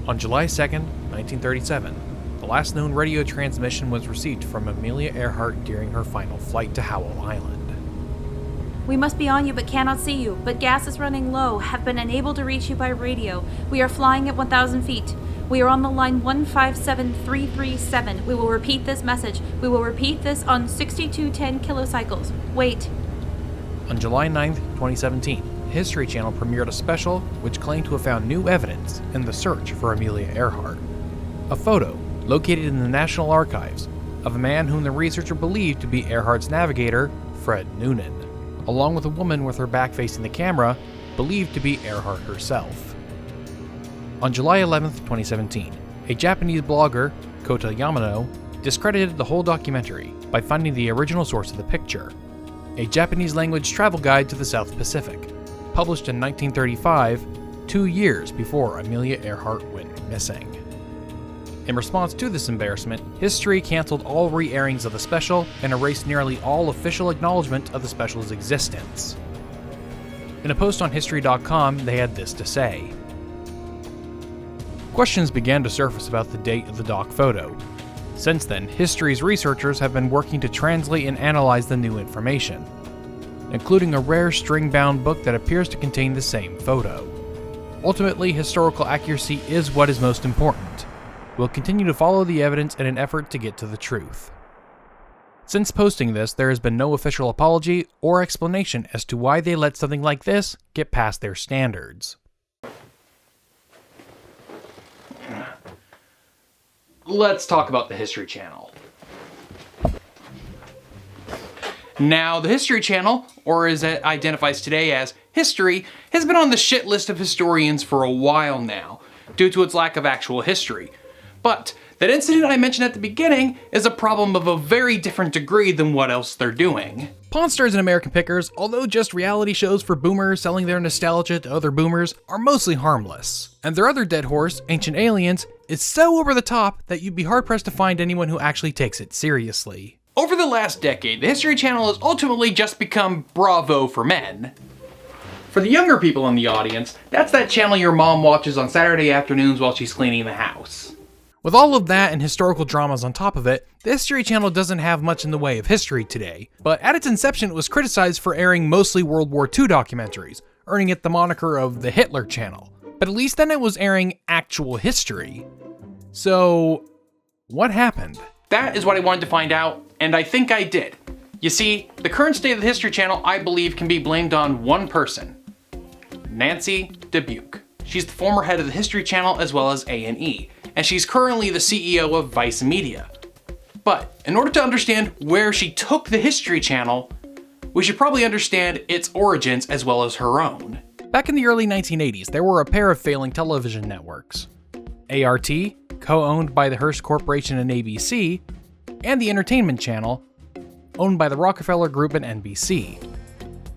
On July 2nd, 1937, the last known radio transmission was received from Amelia Earhart during her final flight to Howell Island. We must be on you but cannot see you, but gas is running low, have been unable to reach you by radio. We are flying at 1,000 feet. We are on the line 157337. We will repeat this message. We will repeat this on 6210 kilocycles. Wait. On July 9th, 2017, History Channel premiered a special which claimed to have found new evidence in the search for Amelia Earhart. A photo, located in the National Archives, of a man whom the researcher believed to be Earhart's navigator, Fred Noonan, along with a woman with her back facing the camera, believed to be Earhart herself. On July 11th, 2017, a Japanese blogger, Kota Yamano, discredited the whole documentary by finding the original source of the picture, a Japanese-language travel guide to the South Pacific, published in 1935, 2 years before Amelia Earhart went missing. In response to this embarrassment, History canceled all re-airings of the special and erased nearly all official acknowledgement of the special's existence. In a post on History.com, they had this to say. Questions began to surface about the date of the doc photo. Since then, History's researchers have been working to translate and analyze the new information, including a rare string-bound book that appears to contain the same photo. Ultimately, historical accuracy is what is most important. We'll continue to follow the evidence in an effort to get to the truth. Since posting this, there has been no official apology or explanation as to why they let something like this get past their standards. Let's talk about the History Channel. Now, the History Channel, or as it identifies today as History, has been on the shit list of historians for a while now, due to its lack of actual history. But that incident I mentioned at the beginning is a problem of a very different degree than what else they're doing. Pawn Stars and American Pickers, although just reality shows for boomers selling their nostalgia to other boomers, are mostly harmless. And their other dead horse, Ancient Aliens, is so over the top that you'd be hard-pressed to find anyone who actually takes it seriously. Over the last decade, the History Channel has ultimately just become Bravo for men. For the younger people in the audience, that's that channel your mom watches on Saturday afternoons while she's cleaning the house. With all of that and historical dramas on top of it, the History Channel doesn't have much in the way of history today, but at its inception it was criticized for airing mostly World War II documentaries, earning it the moniker of the Hitler Channel. But at least then it was airing actual history. So, what happened? That is what I wanted to find out, and I think I did. You see, the current state of the History Channel, I believe, can be blamed on one person. Nancy Dubuc. She's the former head of the History Channel as well as A&E, and she's currently the CEO of Vice Media. But in order to understand where she took the History Channel, we should probably understand its origins as well as her own. Back in the early 1980s, there were a pair of failing television networks. ART, co-owned by the Hearst Corporation and ABC, and the Entertainment Channel, owned by the Rockefeller Group and NBC.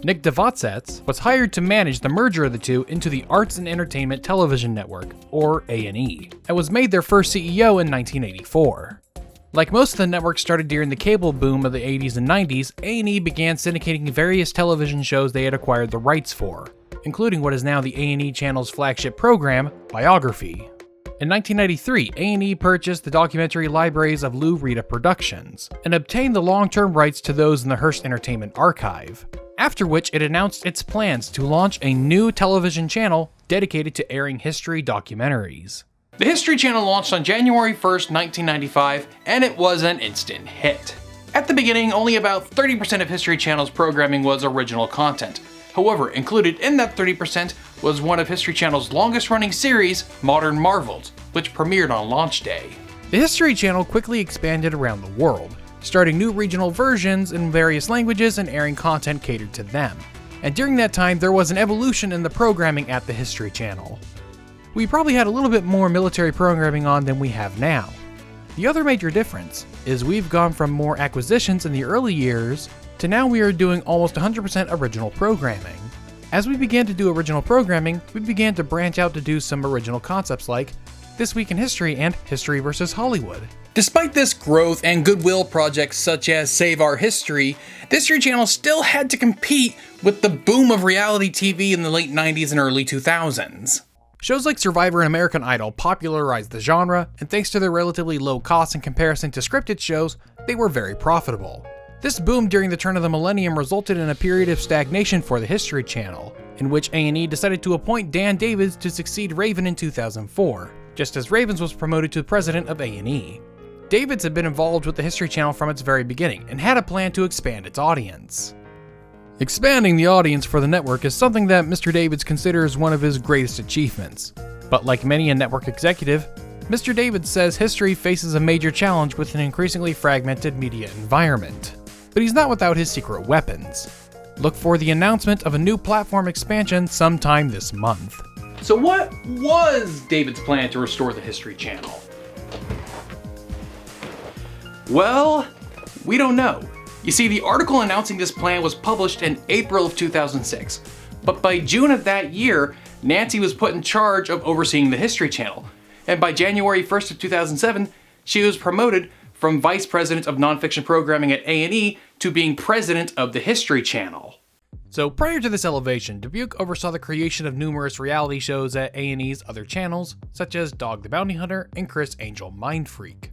Nick Dvotsets was hired to manage the merger of the two into the Arts and Entertainment Television Network, or A&E, and was made their first CEO in 1984. Like most of the networks started during the cable boom of the 80s and 90s, A&E began syndicating various television shows they had acquired the rights for, including what is now the A&E channel's flagship program, Biography. In 1993, A&E purchased the documentary libraries of Lou Rita Productions, and obtained the long-term rights to those in the Hearst Entertainment Archive, after which it announced its plans to launch a new television channel dedicated to airing history documentaries. The History Channel launched on January 1st, 1995, and it was an instant hit. At the beginning, only about 30% of History Channel's programming was original content. However, included in that 30% was one of History Channel's longest-running series, Modern Marvels, which premiered on launch day. The History Channel quickly expanded around the world, starting new regional versions in various languages and airing content catered to them. And during that time, there was an evolution in the programming at the History Channel. We probably had a little bit more military programming on than we have now. The other major difference is we've gone from more acquisitions in the early years to now we are doing almost 100% original programming. As we began to do original programming, we began to branch out to do some original concepts like This Week in History and History vs. Hollywood. Despite this growth and goodwill projects such as Save Our History, the History Channel still had to compete with the boom of reality TV in the late 90s and early 2000s. Shows like Survivor and American Idol popularized the genre, and thanks to their relatively low costs in comparison to scripted shows, they were very profitable. This boom during the turn of the millennium resulted in a period of stagnation for the History Channel, in which A&E decided to appoint Dan Davids to succeed Raven in 2004, just as Ravens was promoted to president of A&E. Davids had been involved with the History Channel from its very beginning, and had a plan to expand its audience. Expanding the audience for the network is something that Mr. Davids considers one of his greatest achievements. But like many a network executive, Mr. Davids says history faces a major challenge with an increasingly fragmented media environment. But he's not without his secret weapons. Look for the announcement of a new platform expansion sometime this month. So what was David's plan to restore the History Channel? Well, we don't know. You see, the article announcing this plan was published in April of 2006, but by June of that year, Nancy was put in charge of overseeing the History Channel, and by January 1st of 2007, she was promoted from Vice President of Nonfiction Programming at A&E to being President of the History Channel. So prior to this elevation, Dubuc oversaw the creation of numerous reality shows at A&E's other channels, such as Dog the Bounty Hunter and Chris Angel Mindfreak.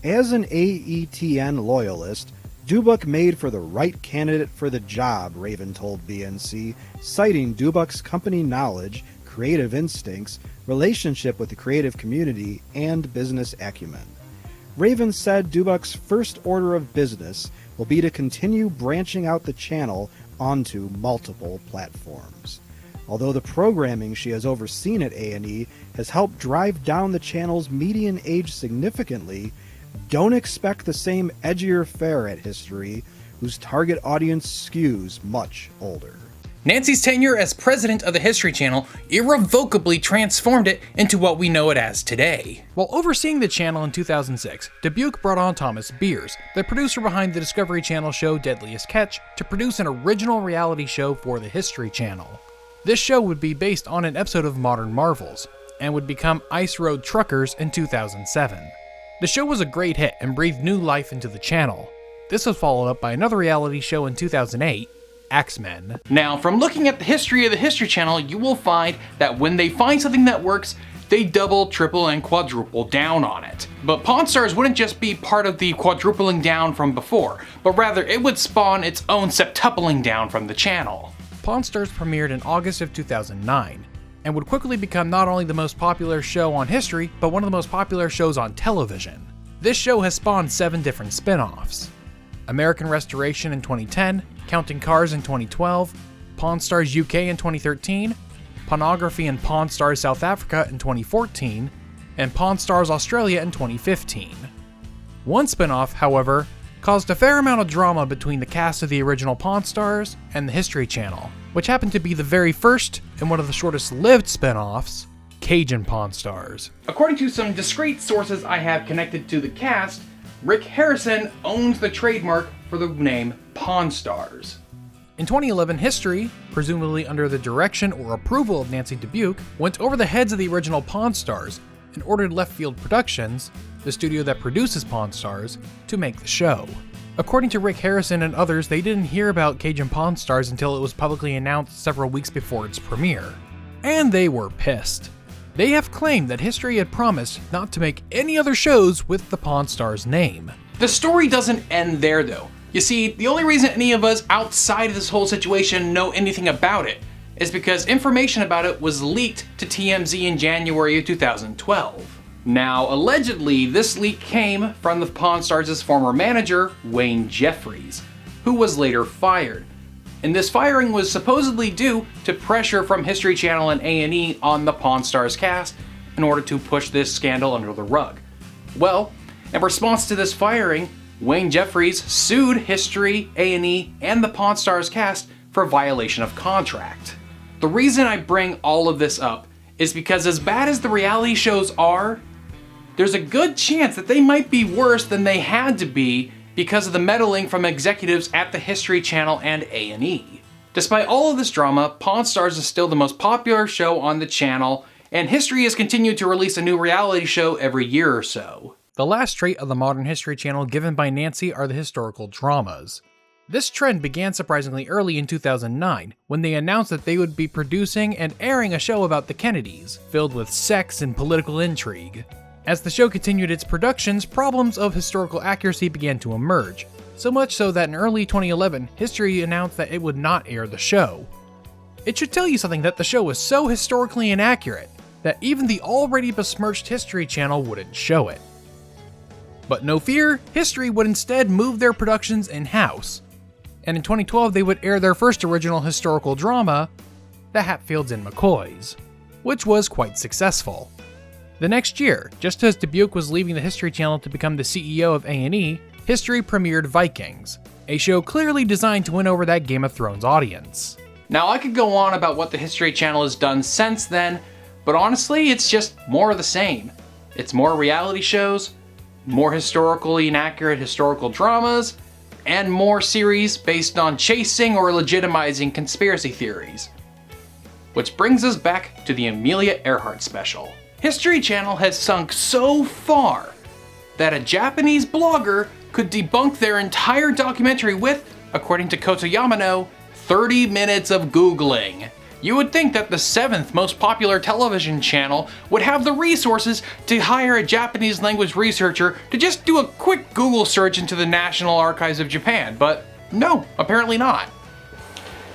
As an AETN loyalist, Dubuc made for the right candidate for the job, Raven told BNC, citing Dubuc's company knowledge, creative instincts, relationship with the creative community, and business acumen. Raven said Dubuc's first order of business will be to continue branching out the channel onto multiple platforms. Although the programming she has overseen at A&E has helped drive down the channel's median age significantly, don't expect the same edgier fare at History, whose target audience skews much older. Nancy's tenure as president of the History Channel irrevocably transformed it into what we know it as today. While overseeing the channel in 2006, Dubuc brought on Thomas Beers, the producer behind the Discovery Channel show Deadliest Catch, to produce an original reality show for the History Channel. This show would be based on an episode of Modern Marvels, and would become Ice Road Truckers in 2007. The show was a great hit and breathed new life into the channel. This was followed up by another reality show in 2008, Axemen. Now, from looking at the history of the History Channel, you will find that when they find something that works, they double, triple, and quadruple down on it. But Pawn Stars wouldn't just be part of the quadrupling down from before, but rather it would spawn its own septupling down from the channel. Pawn Stars premiered in August of 2009, and would quickly become not only the most popular show on History, but one of the most popular shows on television. This show has spawned 7 different spin-offs. American Restoration in 2010, Counting Cars in 2012, Pawn Stars UK in 2013, Pornography and Pawn Stars South Africa in 2014, and Pawn Stars Australia in 2015. One spin-off, however, caused a fair amount of drama between the cast of the original Pawn Stars and the History Channel, which happened to be the very first and one of the shortest-lived spin-offs, Cajun Pawn Stars. According to some discreet sources I have connected to the cast, Rick Harrison owns the trademark for the name Pawn Stars. In 2011, History, presumably under the direction or approval of Nancy Dubuc, went over the heads of the original Pawn Stars and ordered Left Field Productions, the studio that produces Pawn Stars, to make the show. According to Rick Harrison and others, they didn't hear about Cajun Pawn Stars until it was publicly announced several weeks before its premiere. And they were pissed. They have claimed that History had promised not to make any other shows with the Pawn Stars name. The story doesn't end there though. You see, the only reason any of us outside of this whole situation know anything about it is because information about it was leaked to TMZ in January of 2012. Now, allegedly, this leak came from the Pawn Stars' former manager, Wayne Jeffries, who was later fired. And this firing was supposedly due to pressure from History Channel and A&E on the Pawn Stars cast in order to push this scandal under the rug. Well, in response to this firing, Wayne Jeffries sued History, A&E, and the Pawn Stars cast for violation of contract. The reason I bring all of this up is because as bad as the reality shows are, there's a good chance that they might be worse than they had to be because of the meddling from executives at the History Channel and A&E. Despite all of this drama, Pawn Stars is still the most popular show on the channel, and History has continued to release a new reality show every year or so. The last trait of the modern History Channel given by Nancy are the historical dramas. This trend began surprisingly early in 2009, when they announced that they would be producing and airing a show about the Kennedys, filled with sex and political intrigue. As the show continued its productions, problems of historical accuracy began to emerge, so much so that in early 2011, History announced that it would not air the show. It should tell you something that the show was so historically inaccurate that even the already besmirched History Channel wouldn't show it. But no fear, History would instead move their productions in-house, and in 2012 they would air their first original historical drama, The Hatfields and McCoys, which was quite successful. The next year, just as Dubuc was leaving the History Channel to become the CEO of A&E, History premiered Vikings, a show clearly designed to win over that Game of Thrones audience. Now I could go on about what the History Channel has done since then, but honestly it's just more of the same. It's more reality shows, more historically inaccurate historical dramas, and more series based on chasing or legitimizing conspiracy theories. Which brings us back to the Amelia Earhart special. History Channel has sunk so far that a Japanese blogger could debunk their entire documentary with, according to Koto Yamano, 30 minutes of Googling. You would think that the 7th most popular television channel would have the resources to hire a Japanese language researcher to just do a quick Google search into the National Archives of Japan, but no, apparently not.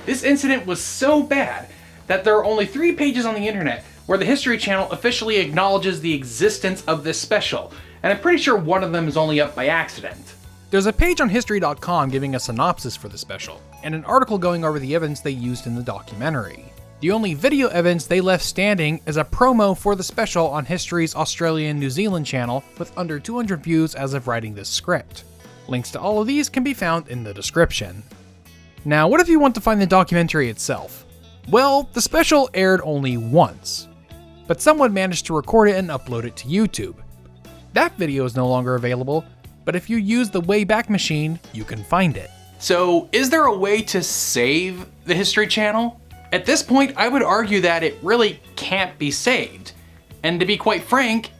This incident was so bad that there are only 3 pages on the internet where the History Channel officially acknowledges the existence of this special, and I'm pretty sure one of them is only up by accident. There's a page on History.com giving a synopsis for the special, and an article going over the evidence they used in the documentary. The only video evidence they left standing is a promo for the special on History's Australian New Zealand channel with under 200 views as of writing this script. Links to all of these can be found in the description. Now, what if you want to find the documentary itself? Well, the special aired only once, but someone managed to record it and upload it to YouTube. That video is no longer available, but if you use the Wayback Machine, you can find it. So, is there a way to save the History Channel? At this point, I would argue that it really can't be saved. And to be quite frank,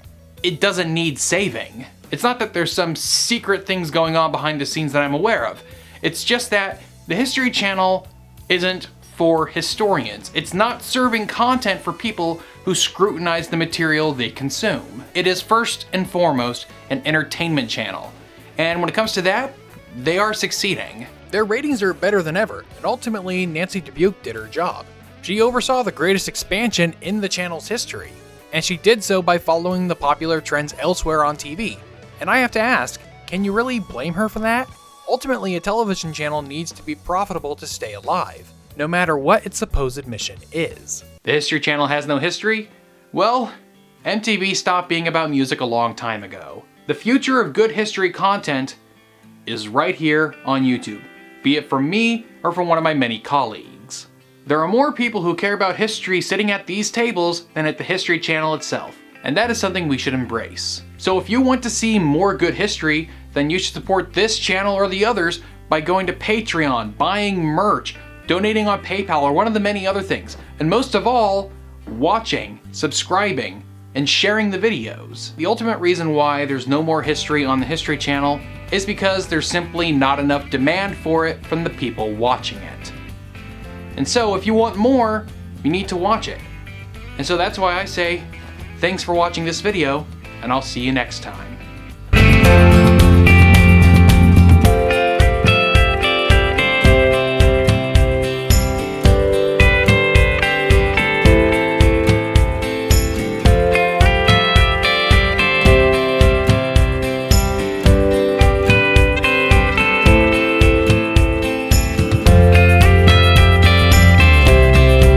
it doesn't need saving. It's not that there's some secret things going on behind the scenes that I'm aware of. It's just that the History Channel isn't for historians. It's not serving content for people who scrutinize the material they consume. It is first and foremost an entertainment channel. And when it comes to that, they are succeeding. Their ratings are better than ever, and ultimately Nancy Dubuc did her job. She oversaw the greatest expansion in the channel's history, and she did so by following the popular trends elsewhere on TV. And I have to ask, can you really blame her for that? Ultimately, a television channel needs to be profitable to stay alive, no matter what its supposed mission is. The History Channel has no history? Well, MTV stopped being about music a long time ago. The future of good history content is right here on YouTube, be it from me or from one of my many colleagues. There are more people who care about history sitting at these tables than at the History Channel itself, and that is something we should embrace. So if you want to see more good history, then you should support this channel or the others by going to Patreon, buying merch, donating on PayPal, or one of the many other things. And most of all, watching, subscribing, and sharing the videos. The ultimate reason why there's no more history on the History Channel is because there's simply not enough demand for it from the people watching it. And so if you want more, you need to watch it. And so that's why I say, thanks for watching this video, and I'll see you next time.